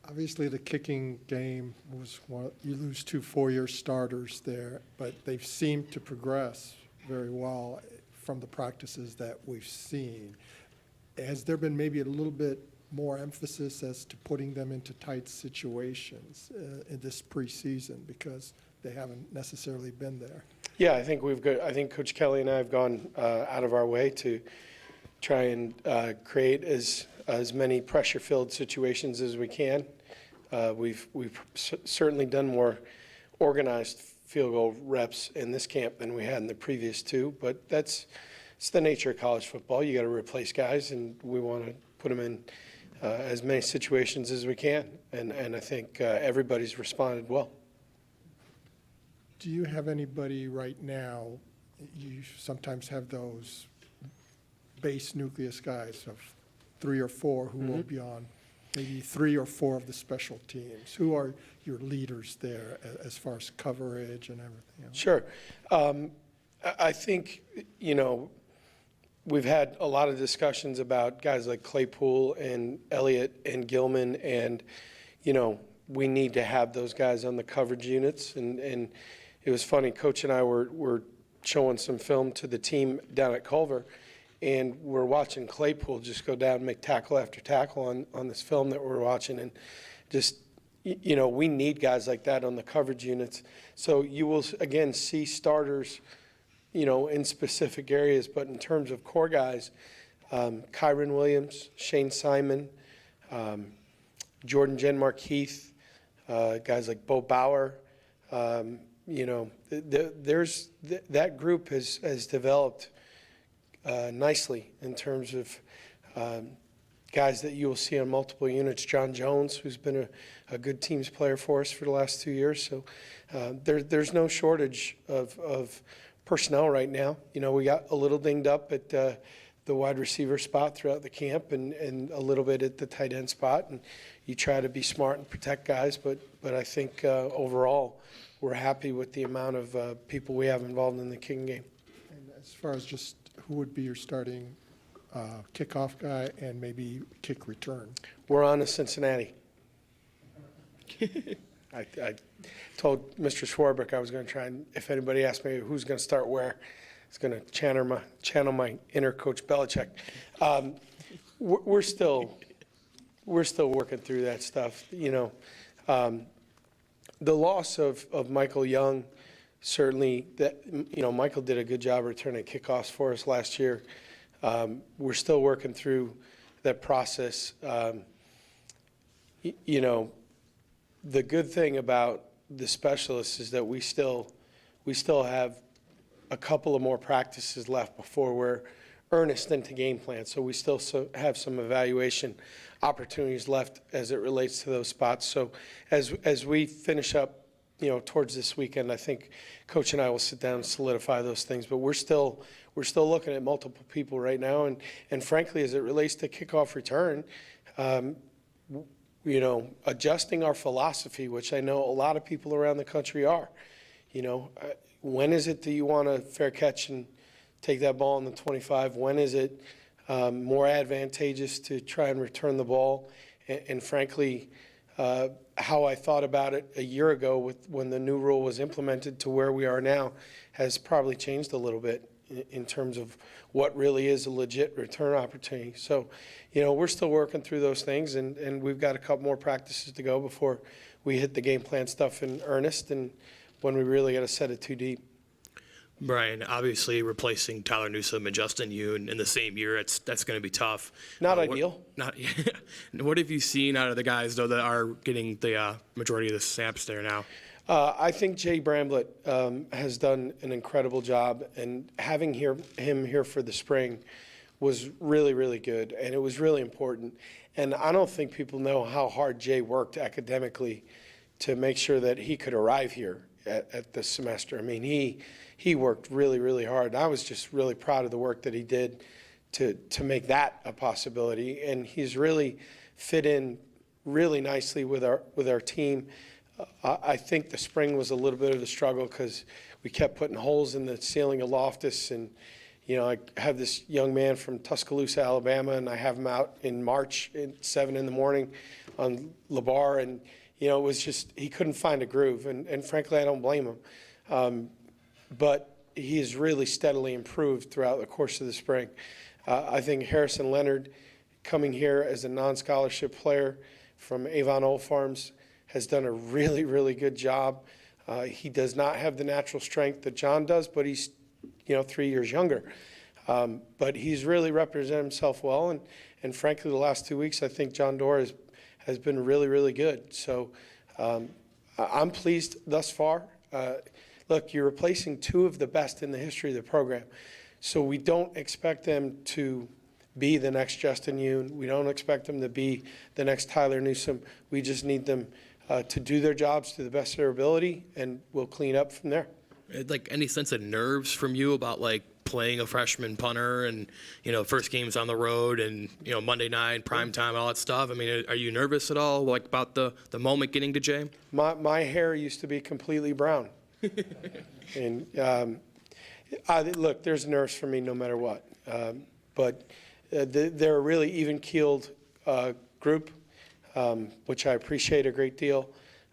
Obviously, the kicking game was one, you lose two four-year starters there, but they've seemed to progress very well from the practices that we've seen. Has there been maybe a little bit more emphasis as to putting them into tight situations in this preseason because they haven't necessarily been there? Yeah, I think Coach Kelly and I have gone out of our way to try and create as many pressure-filled situations as we can. We've certainly done more organized field goal reps in this camp than we had in the previous two, but it's the nature of college football. You got to replace guys, and we want to put them in as many situations as we can, and I think everybody's responded well. Do you have anybody right now, you sometimes have those base nucleus guys of 3 or 4 who will be on maybe 3 or 4 of the special teams. Who are your leaders there as far as coverage and everything else? Sure. I think, we've had a lot of discussions about guys like Claypool and Elliott and Gilman, and, we need to have those guys on the coverage units. And it was funny, Coach and I were showing some film to the team down at Culver, and we're watching Claypool just go down and make tackle after tackle on this film that we're watching. And just, we need guys like that on the coverage units. So you will, again, see starters, in specific areas. But in terms of core guys, Kyron Williams, Shane Simon, Jordan Genmark-Heath, guys like Bo Bauer, there's that group has developed nicely in terms of guys that you will see on multiple units. John Jones, who's been a good teams player for us for the last 2 years. So there's no shortage of personnel right now. We got a little dinged up at the wide receiver spot throughout the camp and a little bit at the tight end spot. And you try to be smart and protect guys, but I think overall we're happy with the amount of people we have involved in the kicking game. And as far as just who would be your starting kickoff guy and maybe kick return? We're on to Cincinnati. I told Mr. Schwarbrick I was going to try and, if anybody asked me who's going to start where, I was going to channel my inner Coach Belichick. We're still working through that stuff. The loss of Michael Young, certainly Michael did a good job returning kickoffs for us last year. We're still working through that process. The good thing about the specialists is that we still have a couple of more practices left before we're earnest into game plan. So we still have some evaluation opportunities left as it relates to those spots. So as we finish up, towards this weekend, I think Coach and I will sit down and solidify those things. But we're still looking at multiple people right now, and frankly, as it relates to kickoff return, adjusting our philosophy, which I know a lot of people around the country are. When is it that you want a fair catch and take that ball in the 25? When is it more advantageous to try and return the ball? And frankly, how I thought about it a year ago when the new rule was implemented to where we are now has probably changed a little bit in terms of what really is a legit return opportunity. So, we're still working through those things, and we've got a couple more practices to go before we hit the game plan stuff in earnest and when we really got to set it too deep. Brian, obviously replacing Tyler Newsome and Justin Yoon in the same year, that's going to be tough. Not ideal. What have you seen out of the guys, though, that are getting the majority of the snaps there now? I think Jay Bramblett has done an incredible job, and having him here for the spring was really, really good, and it was really important. And I don't think people know how hard Jay worked academically to make sure that he could arrive here at this semester. I mean, he worked really, really hard. I was just really proud of the work that he did to make that a possibility, and he's really fit in really nicely with our team. I think the spring was a little bit of a struggle because we kept putting holes in the ceiling of Loftus, and I have this young man from Tuscaloosa, Alabama, and I have him out in March at 7 in the morning on LeBar, and, it was just, he couldn't find a groove, and frankly, I don't blame him. But he has really steadily improved throughout the course of the spring. I think Harrison Leonard, coming here as a non-scholarship player from Avon Old Farms, has done a really, really good job. He does not have the natural strength that John does, but he's 3 years younger. But he's really represented himself well, and frankly, the last 2 weeks, I think John Doerr has been really, really good. So I'm pleased thus far. Look, you're replacing two of the best in the history of the program. So we don't expect them to be the next Justin Yoon. We don't expect them to be the next Tyler Newsome. We just need them to do their jobs to the best of their ability, and we'll clean up from there. Like any sense of nerves from you about like playing a freshman punter and, first game's on the road and, Monday night, prime time, all that stuff? I mean, are you nervous at all, like about the moment getting to Jay? My hair used to be completely brown. And look, there's nerves for me no matter what. But they're a really even-keeled group, which I appreciate a great deal.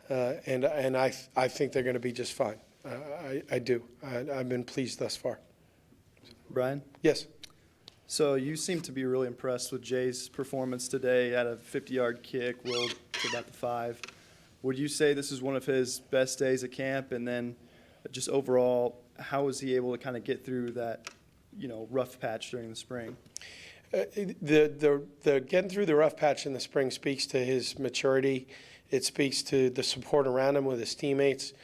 And I think they're going to be just fine. I do. I've been pleased thus far. Brian? Yes. So you seem to be really impressed with Jay's performance today at a 50-yard kick, rolled to about the 5. Would you say this is one of his best days at camp? And then just overall, how was he able to kind of get through that, rough patch during the spring? The getting through the rough patch in the spring speaks to his maturity. It speaks to the support around him with his teammates.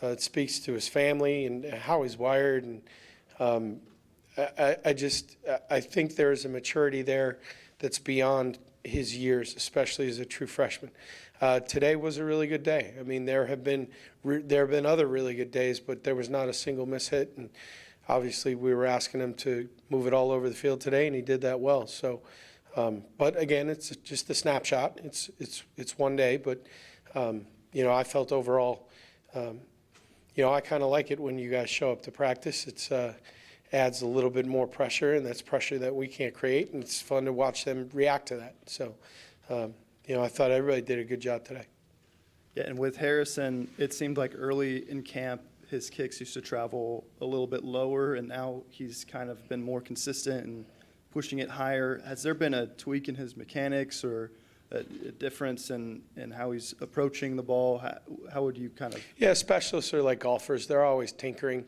It speaks to his family and how he's wired. And I think there's a maturity there that's beyond his years, especially as a true freshman. Today was a really good day. I mean, there have been other really good days, but there was not a single miss hit. And obviously, we were asking him to move it all over the field today, and he did that well. So, but again, it's just a snapshot. It's one day, but I felt overall. I kind of like it when you guys show up to practice. It's adds a little bit more pressure, and that's pressure that we can't create, and it's fun to watch them react to that. So, I thought everybody did a good job today. Yeah, and with Harrison, it seemed like early in camp his kicks used to travel a little bit lower, and now he's kind of been more consistent and pushing it higher. Has there been a tweak in his mechanics or a difference in how he's approaching the ball? How would you kind of? Yeah, specialists are like golfers. They're always tinkering.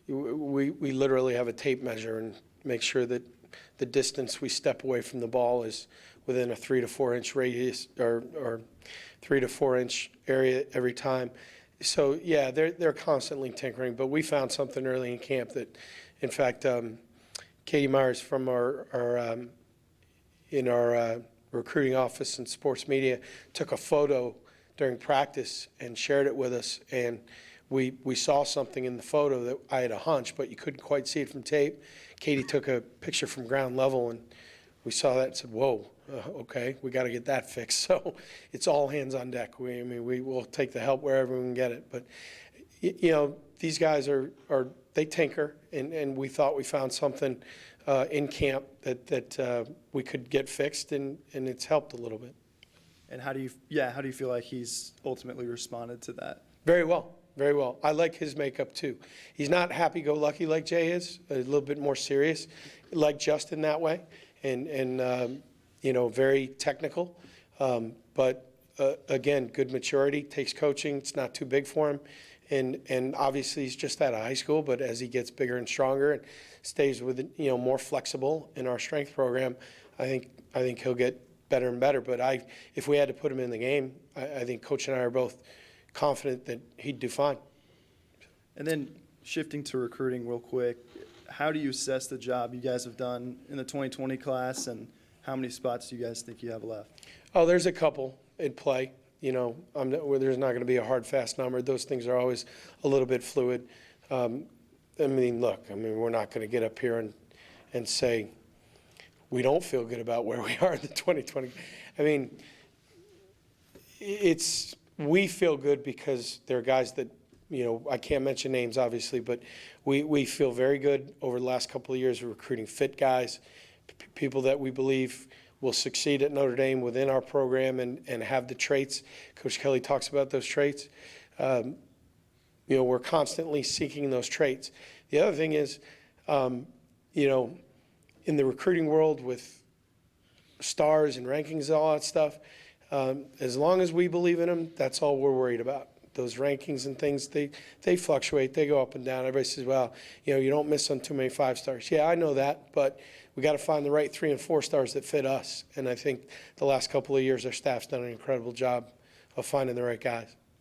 We literally have a tape measure and make sure that the distance we step away from the ball is within a 3 to 4 inch radius or 3 to 4 inch area every time. So yeah, they're constantly tinkering. But we found something early in camp that, in fact, Katie Myers from our recruiting office and sports media took a photo during practice and shared it with us, and we saw something in the photo that I had a hunch, but you couldn't quite see it from tape. Katie took a picture from ground level, and we saw that and said, whoa, okay, we got to get that fixed. So it's all hands on deck. We will take the help wherever we can get it. But, these guys they tinker, and we thought we found something in camp that we could get fixed, and it's helped a little bit. And how do you feel like he's ultimately responded to that? Very well. Very well. I like his makeup too. He's not happy-go-lucky like Jay is, a little bit more serious, like Justin that way, and very technical. But again, good maturity, takes coaching. It's not too big for him. And obviously he's just out of high school, but as he gets bigger and stronger and stays with more flexible in our strength program, I think he'll get better and better. But if we had to put him in the game, I think Coach and I are both confident that he'd do fine. And then shifting to recruiting real quick, how do you assess the job you guys have done in the 2020 class, and how many spots do you guys think you have left? Oh, there's a couple in play. There's not going to be a hard, fast number. Those things are always a little bit fluid. We're not going to get up here and say we don't feel good about where we are in the 2020. We feel good because there are guys that I can't mention names, obviously, but we feel very good over the last couple of years of recruiting fit guys, people that we believe will succeed at Notre Dame within our program and have the traits. Coach Kelly talks about those traits. We're constantly seeking those traits. The other thing is, in the recruiting world with stars and rankings and all that stuff, as long as we believe in them, that's all we're worried about. Those rankings and things, they fluctuate. They go up and down. Everybody says, well, you don't miss on too many 5 stars. Yeah, I know that, but we got to find the right 3 and 4 stars that fit us. And I think the last couple of years, our staff's done an incredible job of finding the right guys.